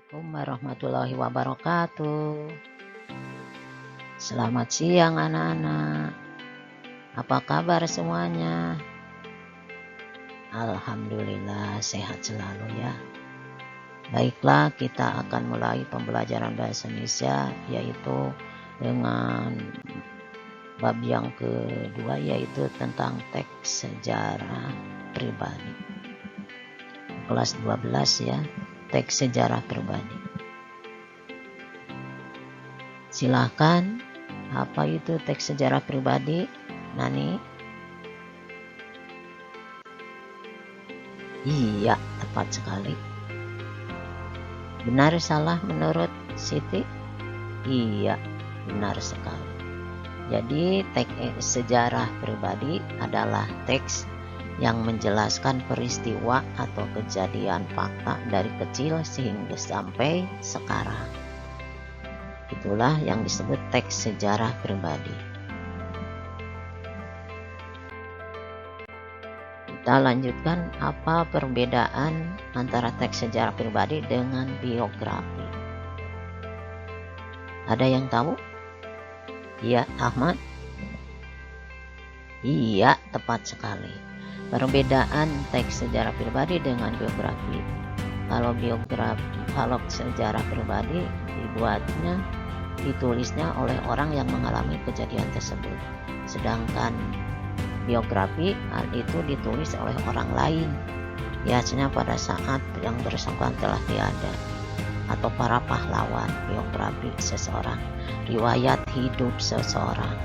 Assalamualaikum warahmatullahi wabarakatuh. Selamat siang anak-anak. Apa kabar semuanya? Alhamdulillah sehat selalu ya. Baiklah, kita akan mulai pembelajaran bahasa Indonesia yaitu dengan bab yang kedua, yaitu tentang teks sejarah pribadi. Kelas 12 ya, teks sejarah pribadi. Silahkan, apa itu teks sejarah pribadi, Nani? Iya, tepat sekali. Benar salah menurut Siti? Iya, benar sekali. Jadi teks sejarah pribadi adalah teks yang menjelaskan peristiwa atau kejadian fakta dari kecil sehingga sampai sekarang. Itulah yang disebut teks sejarah pribadi. Kita lanjutkan, apa perbedaan antara teks sejarah pribadi dengan biografi? Ada yang tahu? Iya, Ahmad? Iya, tepat sekali. Perbedaan teks sejarah pribadi dengan biografi. Kalau sejarah pribadi ditulisnya oleh orang yang mengalami kejadian tersebut. Sedangkan biografi itu ditulis oleh orang lain, biasanya pada saat yang bersangkutan telah tiada, atau para pahlawan. Biografi seseorang, riwayat hidup seseorang.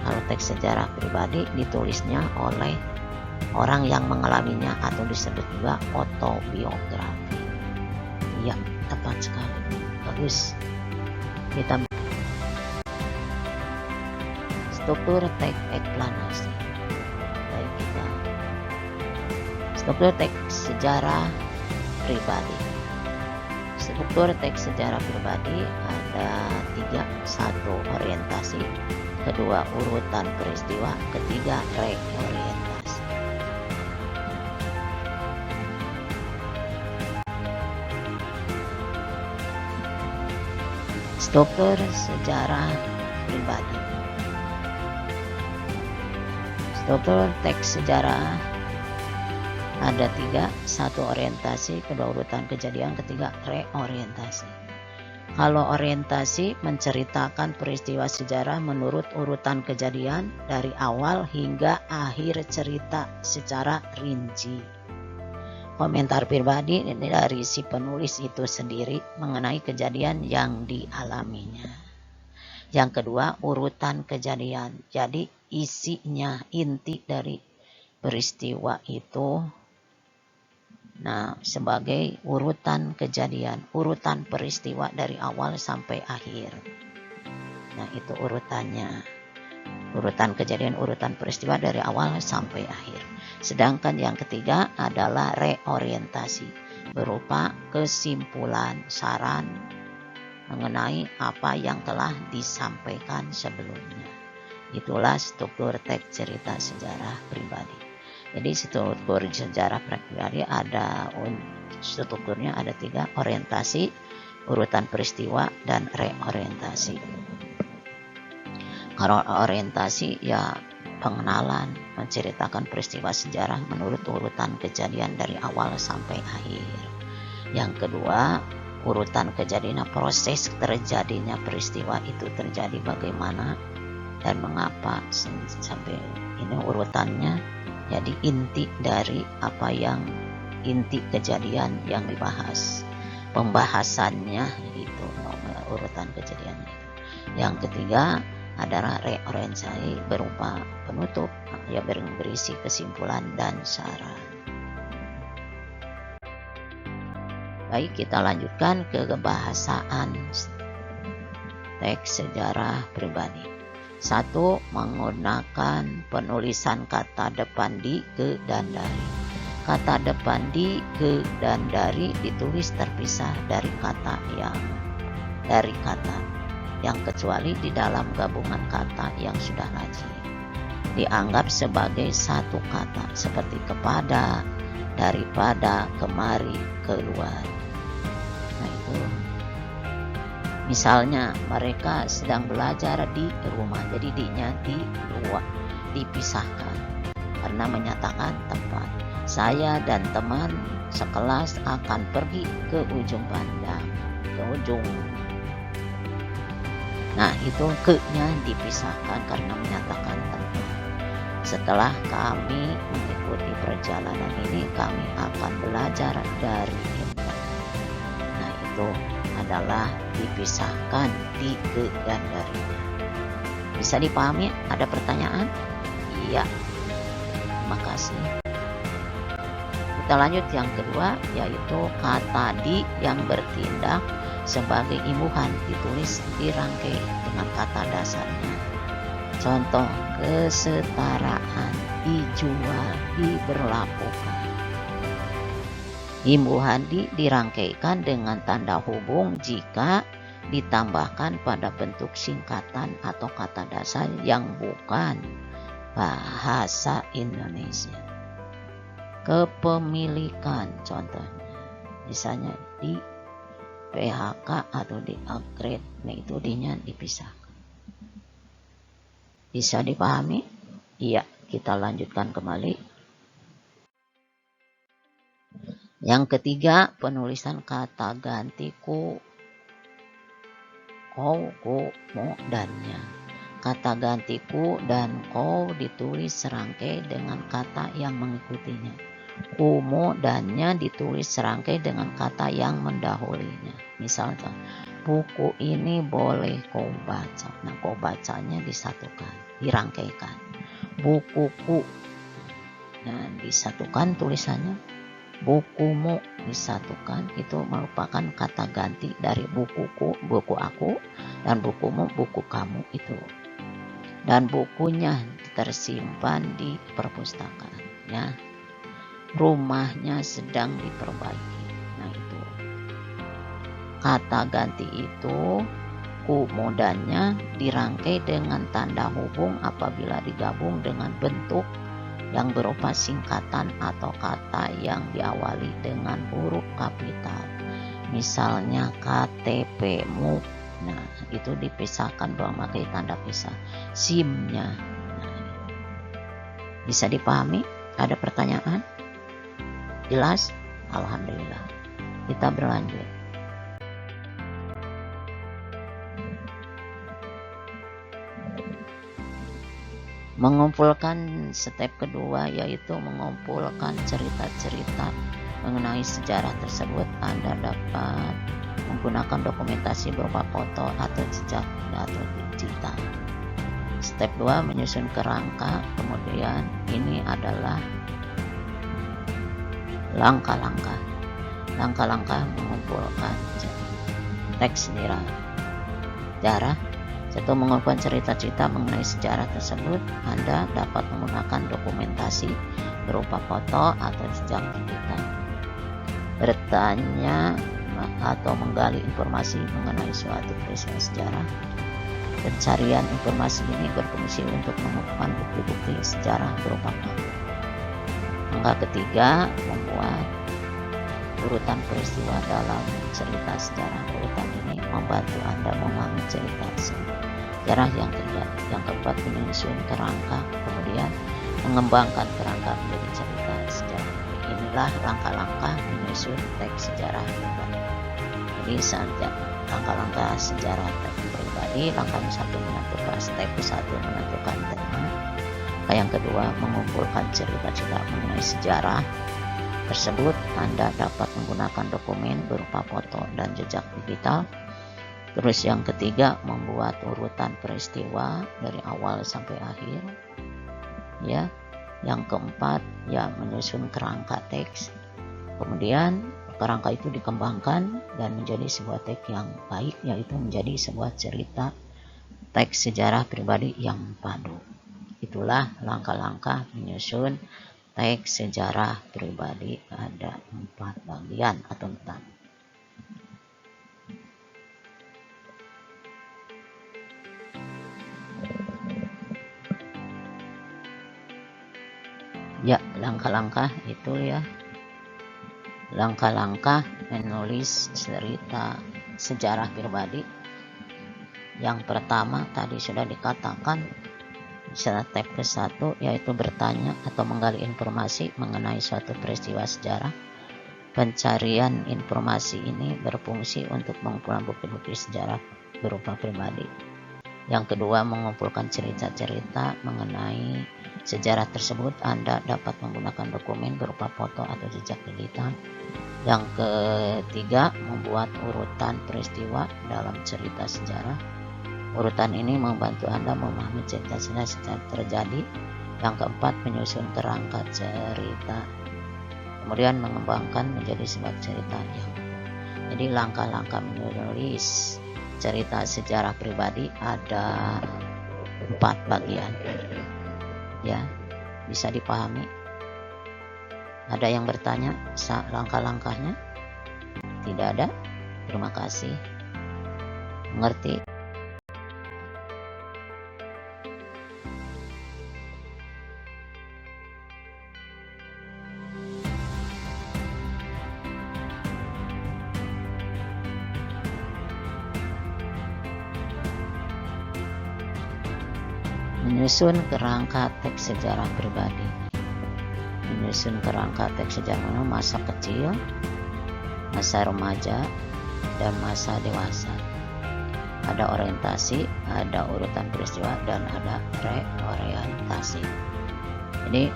Kalau teks sejarah pribadi ditulisnya oleh orang yang mengalaminya atau disebut juga autobiografi. Iya, tepat sekali. Bagus. Kita struktur teks eksplanasi. Baik, kita struktur teks sejarah pribadi. Struktur teks sejarah pribadi ada 3. 1. Orientasi. 2. Urutan peristiwa. 3. Reorientasi. Struktur sejarah pribadi. Struktur teks sejarah ada 3. 1. Orientasi. 2. Urutan kejadian. 3. Reorientasi. Kalau orientasi menceritakan peristiwa sejarah menurut urutan kejadian dari awal hingga akhir cerita secara rinci. Komentar pribadi dari si penulis itu sendiri mengenai kejadian yang dialaminya. Yang kedua, urutan kejadian. Jadi isinya, inti dari peristiwa itu, sebagai urutan kejadian, urutan peristiwa dari awal sampai akhir. Itu urutannya. Urutan kejadian, urutan peristiwa dari awal sampai akhir. Sedangkan yang ketiga adalah reorientasi, berupa kesimpulan, saran mengenai apa yang telah disampaikan sebelumnya. Itulah struktur teks cerita sejarah pribadi. Jadi struktur sejarah pribadi strukturnya ada 3, orientasi, urutan peristiwa, dan reorientasi. Kalau orientasi ya pengenalan, menceritakan peristiwa sejarah menurut urutan kejadian dari awal sampai akhir. Yang kedua, urutan kejadian, proses terjadinya peristiwa itu terjadi bagaimana dan mengapa sampai ini urutannya. Jadi inti dari inti kejadian yang dibahas, pembahasannya itu urutan kejadiannya itu. Yang ketiga adalah reorientasi, berupa penutup, berisi kesimpulan dan saran. Baik, kita lanjutkan ke kebahasaan teks sejarah pribadi. 1. Menggunakan penulisan kata depan di, ke, dan dari. Kata depan di, ke, dan dari ditulis terpisah dari kata yang kecuali di dalam gabungan kata yang sudah lazim. Dianggap sebagai satu kata, seperti kepada, daripada, kemari, keluar. Itu itu. Misalnya mereka sedang belajar di rumah, jadi di-nya di luar, dipisahkan karena menyatakan tempat. Saya dan teman sekelas akan pergi ke ujung pandang, ke ujung. Nah, itu ke-nya dipisahkan karena menyatakan tempat. Setelah kami mengikuti perjalanan ini, kami akan belajar dari internet. Nah, itu adalah dipisahkan di ke dan darinya. Bisa dipahami? Ada pertanyaan? Iya. Terima kasih. Kita lanjut yang kedua, yaitu kata di yang bertindak sebagai imbuhan ditulis dirangkai dengan kata dasarnya. Contoh, kesetaraan, dijual, diberlakukan. Imbuhan di dirangkaikan dengan tanda hubung jika ditambahkan pada bentuk singkatan atau kata dasar yang bukan bahasa Indonesia. Kepemilikan contohnya, misalnya di PHK atau di upgrade, nah itu dinya dipisahkan. Bisa dipahami? Iya, kita lanjutkan kembali. Yang ketiga, penulisan kata ganti ku, kau, ku, mo, dannya. Kata ganti ku dan kau ditulis serangkai dengan kata yang mengikutinya. Ku, mo, dannya ditulis serangkai dengan kata yang mendahulinya. Misalnya, buku ini boleh kau baca. Nah, kau bacanya disatukan, dirangkaikan. Bukuku, nah disatukan tulisannya. Bukumu disatukan, itu merupakan kata ganti dari bukuku, buku aku, dan bukumu, buku kamu itu. Dan bukunya tersimpan di perpustakaan, ya. Rumahnya sedang diperbaiki. Nah, itu. Kata ganti itu kumodannya dirangkai dengan tanda hubung apabila digabung dengan bentuk yang berupa singkatan atau kata yang diawali dengan huruf kapital. Misalnya KTP-mu, nah itu dipisahkan memakai tanda pisah. SIM-nya, nah, bisa dipahami? Ada pertanyaan? Jelas? Alhamdulillah. Kita berlanjut. Mengumpulkan step kedua, yaitu mengumpulkan cerita-cerita mengenai sejarah tersebut. Anda dapat menggunakan dokumentasi berupa foto atau jejak atau digital. Step 2, menyusun kerangka. Kemudian ini adalah langkah-langkah. Langkah-langkah mengumpulkan teks sejarah. Satu, mengumpulkan cerita-cerita mengenai sejarah tersebut. Anda dapat menggunakan dokumentasi berupa foto atau jejak digital. Bertanya atau menggali informasi mengenai suatu peristiwa sejarah. Pencarian informasi ini berfungsi untuk menemukan bukti-bukti sejarah berupa fakta. Langkah ketiga, membuat urutan peristiwa dalam cerita sejarah. Urutan ini membantu Anda memahami cerita sejarah yang terjadi. Yang keempat, menyusun kerangka, kemudian mengembangkan kerangka menjadi cerita sejarah. Inilah langkah-langkah menyusun teks sejarah pribadi. Jadi langkah-langkah sejarah teks pribadi. Langkah satu, menentukan step satu, menentukan tema. Yang kedua, mengumpulkan cerita-cerita mengenai sejarah tersebut. Anda dapat menggunakan dokumen berupa foto dan jejak digital. Terus yang ketiga, membuat urutan peristiwa dari awal sampai akhir, ya. Yang keempat, ya, menyusun kerangka teks. Kemudian kerangka itu dikembangkan dan menjadi sebuah teks yang baik, yaitu menjadi sebuah cerita teks sejarah pribadi yang padu. Itulah langkah-langkah menyusun teks sejarah pribadi. Ada 4 bagian atau 4. Ya, langkah-langkah itu ya. langkah-langkah menulis cerita sejarah pribadi. Yang pertama tadi sudah dikatakan, step ke-1 yaitu bertanya atau menggali informasi mengenai suatu peristiwa sejarah. Pencarian informasi ini berfungsi untuk mengumpulkan bukti-bukti sejarah berupa pribadi. Yang kedua, mengumpulkan cerita-cerita mengenai sejarah tersebut. Anda dapat menggunakan dokumen berupa foto atau jejak digital. Yang ketiga, membuat urutan peristiwa dalam cerita sejarah. Urutan ini membantu Anda memahami cerita sejarah terjadi. Yang keempat, menyusun kerangka cerita, kemudian mengembangkan menjadi sebuah cerita yang jadi langkah-langkah menulis cerita sejarah pribadi ada 4 bagian, ya, bisa dipahami. Ada yang bertanya langkah-langkahnya? Tidak ada? Terima kasih. Mengerti? Menyusun kerangka teks sejarah pribadi. Menyusun kerangka teks sejarah masa kecil, masa remaja, dan masa dewasa. Ada orientasi, ada urutan peristiwa, dan ada reorientasi. Jadi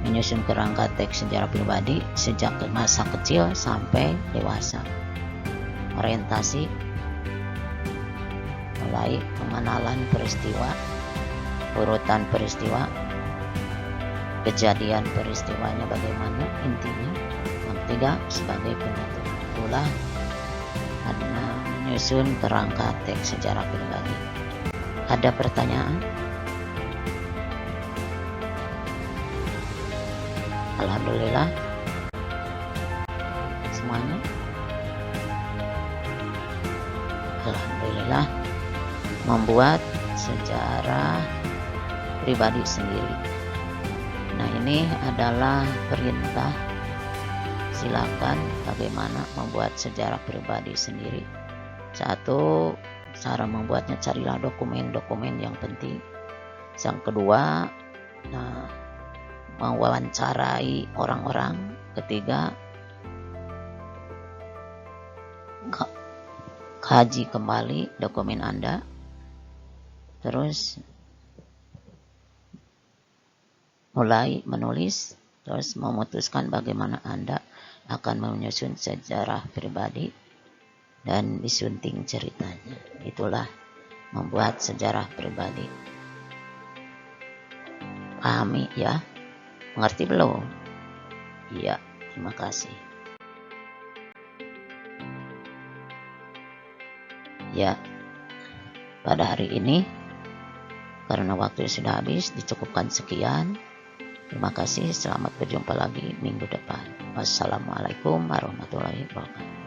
menyusun kerangka teks sejarah pribadi sejak masa kecil sampai dewasa. Orientasi mulai pengenalan peristiwa, urutan peristiwa, kejadian peristiwanya bagaimana intinya. Yang ketiga, sebagai penutup pula karena menyusun kerangka teks sejarah pribadi. Ada pertanyaan? Alhamdulillah semuanya. Alhamdulillah. Membuat sejarah pribadi sendiri. Nah, ini adalah perintah. Silakan bagaimana membuat sejarah pribadi sendiri. 1, cara membuatnya, carilah dokumen-dokumen yang penting. Yang kedua, mewawancarai orang-orang. Ketiga, kaji kembali dokumen Anda. Terus mulai menulis, terus memutuskan bagaimana Anda akan menyusun sejarah pribadi dan disunting ceritanya. Itulah membuat sejarah pribadi. Pahami ya? Mengerti belum? Iya, terima kasih. Ya, pada hari ini karena waktu sudah habis, dicukupkan sekian. Terima kasih, selamat berjumpa lagi minggu depan. Wassalamualaikum warahmatullahi wabarakatuh.